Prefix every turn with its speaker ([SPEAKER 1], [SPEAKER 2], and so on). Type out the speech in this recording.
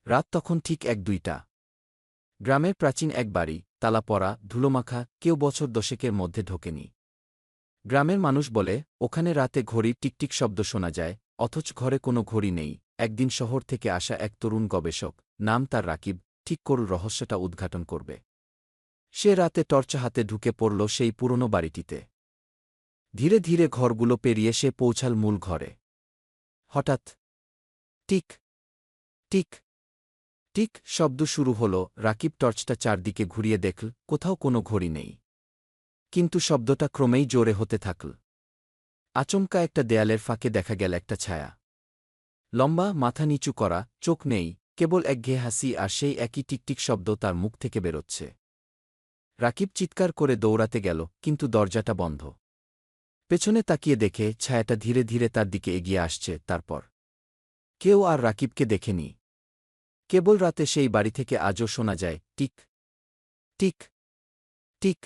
[SPEAKER 1] রাত তখন ঠিক ১-২টা। গ্রামের প্রাচীন এক বাড়ি, তালা পড়া, ধুলোমাখা, কেউ বছর দশেকের মধ্যে ঢোকেনি। গ্রামের মানুষ বলে, ওখানে রাতে ঘড়ির টিকটিক শব্দ শোনা যায়, অথচ ঘরে কোনো ঘড়ি নেই। একদিন শহর থেকে আসা এক তরুণ গবেষক, নাম তার রাকিব, ঠিক করল রহস্যটা উদ্ঘাটন করবে। সে রাতে টর্চ হাতে ঢুকে পড়ল সেই পুরনো বাড়িটিতে। ধীরে ধীরে ঘরগুলো পেরিয়ে সে পৌঁছাল মূল ঘরে। হঠাৎ টিক টিক টিক শব্দ শুরু হল। রাকিব টর্চটা চারদিকে ঘুরিয়ে দেখল, কোথাও কোনো ঘড়ি নেই। কিন্তু শব্দটা ক্রমেই জোরে হতে থাকল। আচমকা একটা দেয়ালের ফাঁকে দেখা গেল একটা ছায়া। লম্বা, মাথা নিচু করা, চোখ নেই, কেবল একঘেয়ে হাসি আর সেই একই টিকটিক শব্দ তার মুখ থেকে বেরোচ্ছে। রাকিব চিৎকার করে দৌড়াতে গেল, কিন্তু দরজাটা বন্ধ। পেছনে তাকিয়ে দেখে ছায়াটা ধীরে ধীরে তার দিকে এগিয়ে আসছে। তারপর কেউ আর রাকিবকে দেখেনি। কেবল রাতে সেই বাড়ি থেকে আজও শোনা যায় টিক টিক টিক।